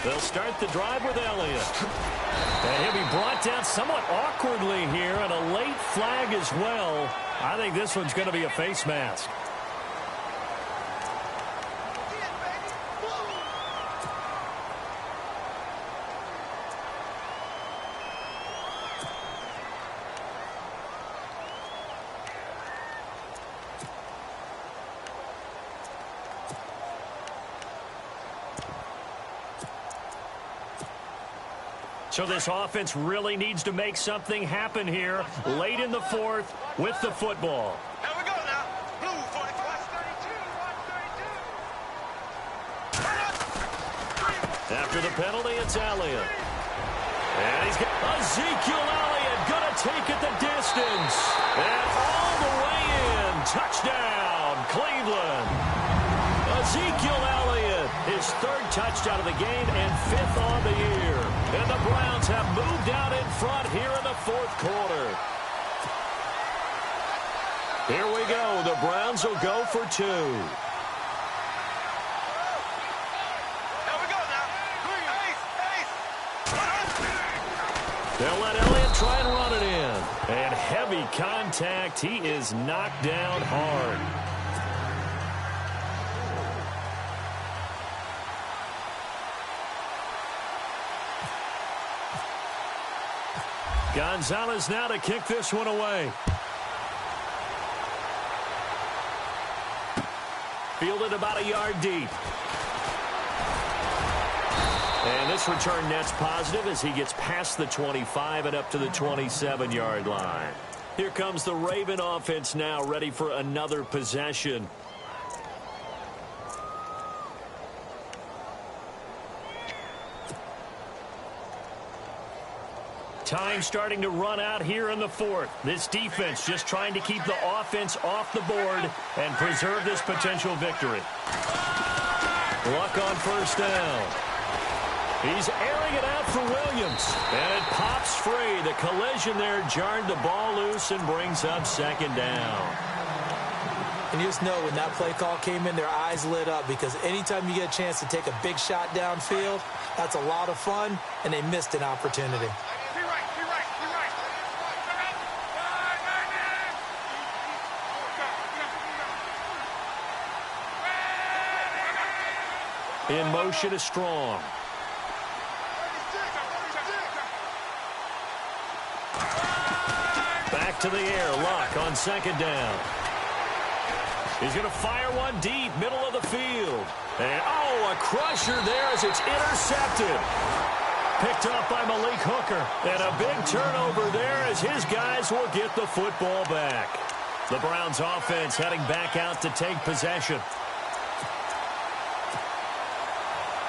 Speaker 3: They'll start the drive with Elliott. And he'll be brought down somewhat awkwardly here, and a late flag as well. I think this one's going to be a face mask. So this offense really needs to make something happen here late in the 4th with the football.
Speaker 5: Here we go now. Blue 42.
Speaker 3: After the penalty, it's Elliott. And he's got Ezekiel Elliott going to take it the distance. And all the way in. Touchdown, Cleveland. Ezekiel Elliott, his 3rd touchdown of the game and 5th on the year. And the Browns have moved out in front here in the 4th quarter. Here we go. The Browns will go for 2.
Speaker 5: Here we go now.
Speaker 3: They'll let Elliott try and run it in. And heavy contact. He is knocked down hard. Gonzalez now to kick this one away. Fielded about a yard deep. And this return net's positive as he gets past the 25 and up to the 27-yard line. Here comes the Raven offense now, ready for another possession. Time starting to run out here in the 4th. This defense just trying to keep the offense off the board and preserve this potential victory. Luck on 1st down. He's airing it out for Williams. And it pops free. The collision there jarred the ball loose and brings up 2nd down.
Speaker 4: And you just know when that play call came in, their eyes lit up because anytime you get a chance to take a big shot downfield, that's a lot of fun, and they missed an opportunity.
Speaker 3: In motion is Strong. Back to the air. Luck on second down. He's going to fire one deep, middle of the field. And, oh, a crusher there as it's intercepted. Picked up by Malik Hooker. And a big turnover there as his guys will get the football back. The Browns offense heading back out to take possession.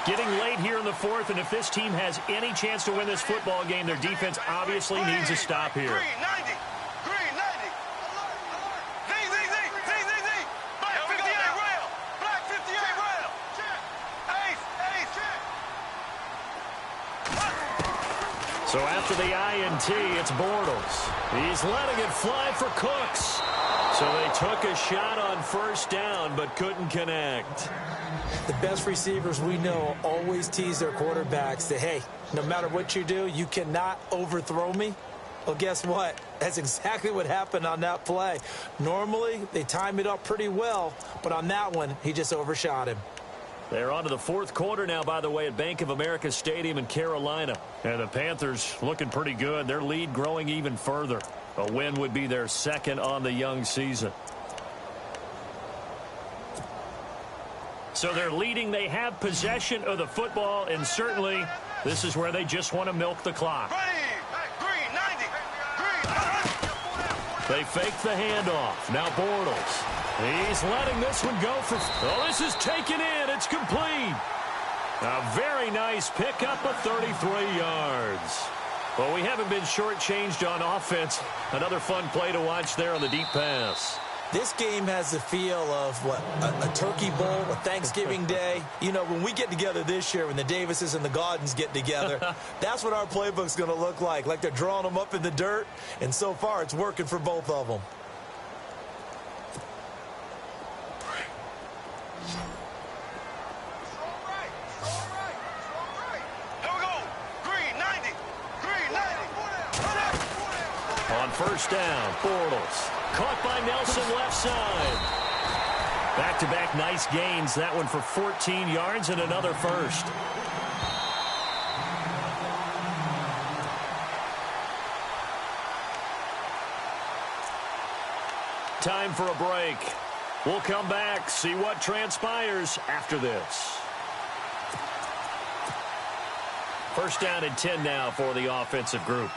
Speaker 3: Getting late here in the fourth, and if this team has any chance to win this football game, their defense obviously needs a stop here.
Speaker 5: Green 90. Green 90. Z. Black 58 rail. Black 58 rail. Ace.
Speaker 3: So after the INT, it's Bortles. He's letting it fly for Cooks. So they took a shot on first down, but couldn't connect.
Speaker 4: The best receivers we know always tease their quarterbacks that, hey, no matter what you do, you cannot overthrow me. Well, guess what? That's exactly what happened on that play. Normally, they time it up pretty well, but on that one, he just overshot him.
Speaker 3: They're on to the fourth quarter now, by the way, at Bank of America Stadium in Carolina. And the Panthers looking pretty good. Their lead growing even further. A win would be their second on the young season. So they're leading. They have possession of the football, and certainly this is where they just want to milk the clock.
Speaker 5: Green 90.
Speaker 3: They fake the handoff. Now Bortles. He's letting this one go for... Oh, this is taken in. It's complete. A very nice pickup of 33 yards. Well, we haven't been shortchanged on offense. Another fun play to watch there on the deep pass.
Speaker 4: This game has the feel of, what, a turkey bowl, a Thanksgiving day. You know, when we get together this year, when the Davises and the Gaudens get together, that's what our playbook's going to look like they're drawing them up in the dirt, and so far it's working for both of them.
Speaker 5: Here we go. Green 90. Green 90.
Speaker 3: On first down, Bortles. Caught by Nelson left side. Back-to-back nice gains. That one for 14 yards and another first. Time for a break. We'll come back, see what transpires after this. First down and 10 now for the offensive group.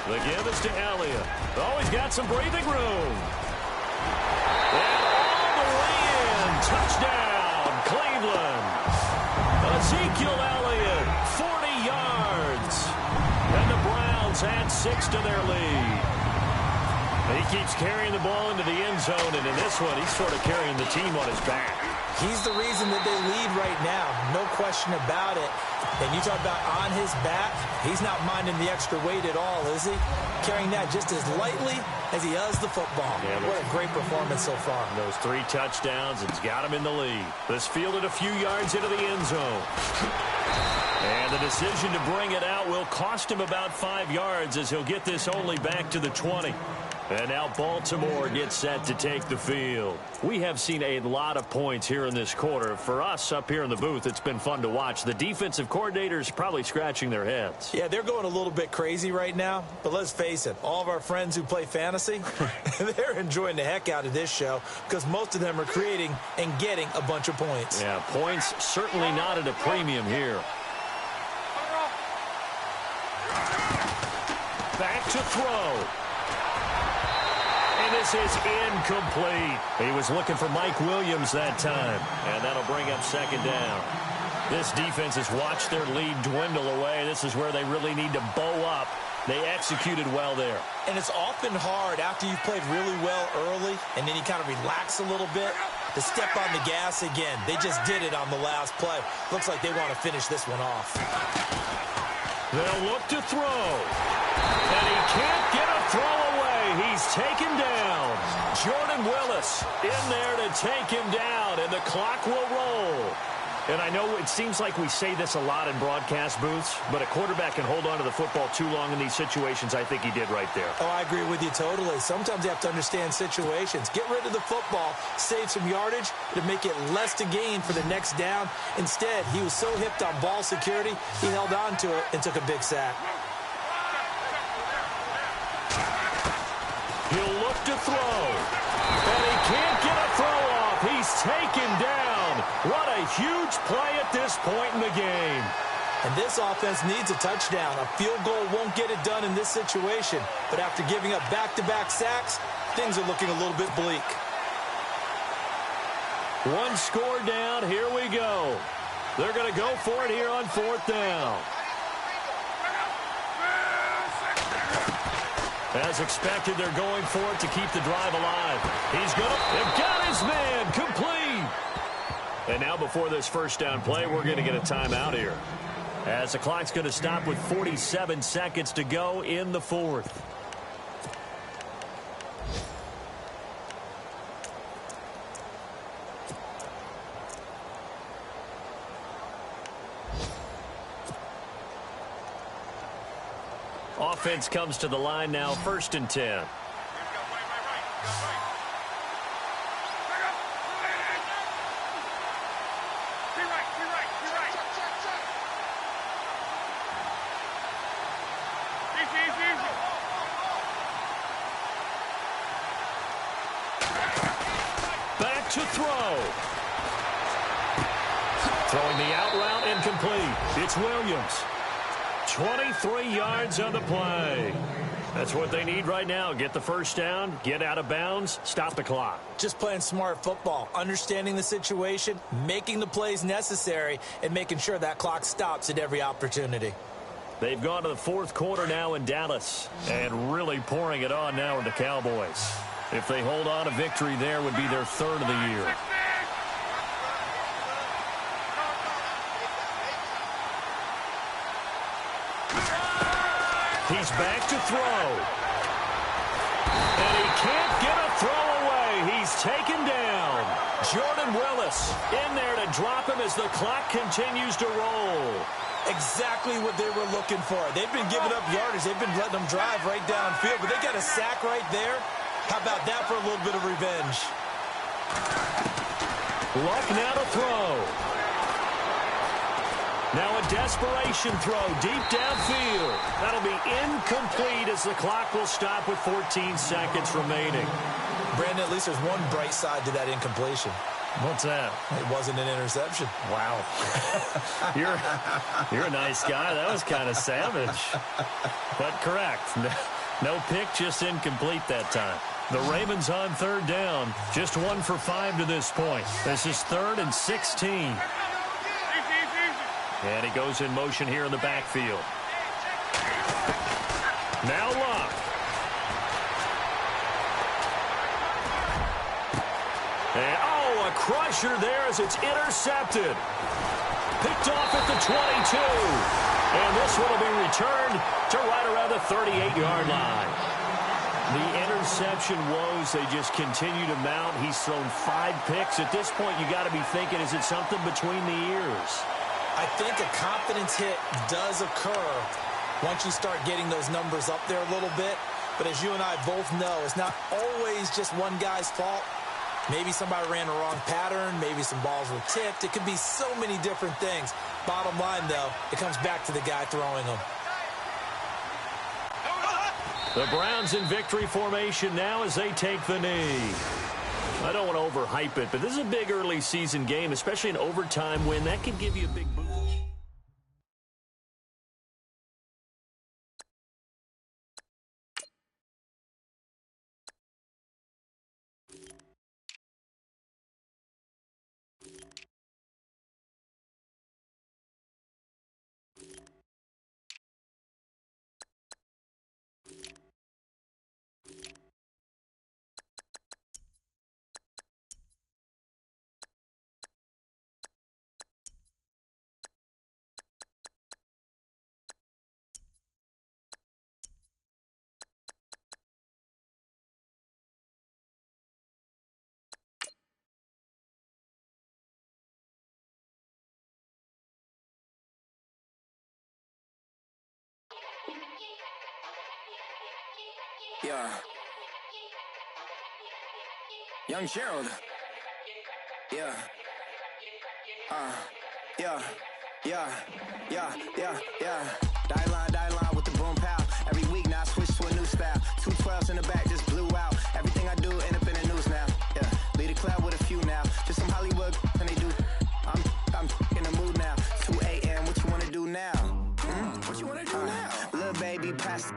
Speaker 3: The give is to Elliott. Oh, he's got some breathing room. And all the way in. Touchdown, Cleveland. Ezekiel Elliott, 40 yards. And the Browns add 6 to their lead. He keeps carrying the ball into the end zone, and in this one, he's sort of carrying the team on his back.
Speaker 4: He's the reason that they lead right now. No question about it. And you talk about on his back, he's not minding the extra weight at all, is he? Carrying that just as lightly as he does the football. Yeah, what a great performance so far.
Speaker 3: Those 3 touchdowns, it's got him in the lead. This fielded a few yards into the end zone. And the decision to bring it out will cost him about 5 yards as he'll get this only back to the 20. And now Baltimore gets set to take the field. We have seen a lot of points here in this quarter. For us up here in the booth, it's been fun to watch. The defensive coordinators probably scratching their heads.
Speaker 4: Yeah, they're going a little bit crazy right now. But let's face it, all of our friends who play fantasy, they're enjoying the heck out of this show because most of them are creating and getting a bunch of points.
Speaker 3: Yeah, points certainly not at a premium here. Back to throw. And this is incomplete. He was looking for Mike Williams that time. And that'll bring up second down. This defense has watched their lead dwindle away. This is where they really need to bow up. They executed well there. And it's often hard after you've played really well early and then you kind of relax a little bit to step on the gas again. They just did it on the last play. Looks like they want to finish this one off. They'll look to throw. And he can't get a throw away. He's taken down. Jordan Willis in there to take him down, and the clock will roll. And I know it seems like we say this a lot in broadcast booths, but a quarterback can hold on to the football too long in these situations. I think he did right there.
Speaker 4: Oh, I agree with you totally. Sometimes you have to understand situations. Get rid of the football, save some yardage to make it less to gain for the next down. Instead, he was so hipped on ball security, he held on to it and took a big sack.
Speaker 3: He'll look to throw. And he can't get a throw off. He's taken down. What a huge play at this point in the game.
Speaker 4: And this offense needs a touchdown. A field goal won't get it done in this situation. But after giving up back-to-back sacks, things are looking a little bit bleak.
Speaker 3: One score down. Here we go. They're going to go for it here on 4th down. As expected, they're going for it to keep the drive alive. He's going to... They've got his man. Complete. And now before this first down play, we're going to get a timeout here, as the clock's going to stop with 47 seconds to go in the 4th. Offense comes to the line now, 1st and 10. Back to throw. Throwing the out route, incomplete. It's Williams. 23 yards on the play. That's what they need right now. Get the first down, get out of bounds, stop the clock.
Speaker 4: Just playing smart football, understanding the situation, making the plays necessary, and making sure that clock stops at every opportunity.
Speaker 3: They've gone to the 4th quarter now in Dallas, and really pouring it on now with the Cowboys. If they hold on, a victory there would be their 3rd of the year. He's back to throw. And he can't get a throw away. He's taken down. Jordan Willis in there to drop him as the clock continues to roll.
Speaker 4: Exactly what they were looking for. They've been giving up yardage. They've been letting them drive right downfield, but they got a sack right there. How about that for a little bit of revenge?
Speaker 3: Luck now to throw. Now a desperation throw deep downfield. That'll be incomplete as the clock will stop with 14 seconds remaining.
Speaker 4: Brandon, at least there's one bright side to that incompletion.
Speaker 3: What's that?
Speaker 4: It wasn't an interception.
Speaker 3: Wow. You're a nice guy. That was kind of savage. But correct. No pick, just incomplete that time. The Ravens on 3rd down. Just 1 for 5 to this point. This is 3rd and 16. And he goes in motion here in the backfield. Now Luck. And, a crusher there as it's intercepted. Picked off at the 22. And this one will be returned to right around the 38-yard line. The interception woes, they just continue to mount. He's thrown 5 picks. At this point, you got to be thinking, is it something between the ears?
Speaker 4: I think a confidence hit does occur once you start getting those numbers up there a little bit. But as you and I both know, it's not always just one guy's fault. Maybe somebody ran the wrong pattern. Maybe some balls were tipped. It could be so many different things. Bottom line, though, it comes back to the guy throwing them.
Speaker 3: The Browns in victory formation now as they take the knee. I don't want to overhype it, but this is a big early season game, especially an overtime win. That could give you a big boost.
Speaker 6: Yeah. Young Gerald. Yeah. Yeah. Die line with the boom pow. Every week now I switch to a new style. 212s in the back just blew out. Everything I do end up in the news now. Yeah. Lead a cloud with a few now. Just some Hollywood and they do. I'm in the mood now. 2 a.m. What you wanna do now? What you wanna do now? Little baby, pass.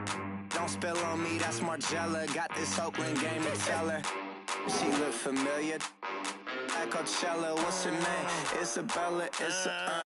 Speaker 6: Don't spill on me. That's Margella. Got this Oakland game to tell her. She look familiar. At Coachella, what's her name? Isabella, it's a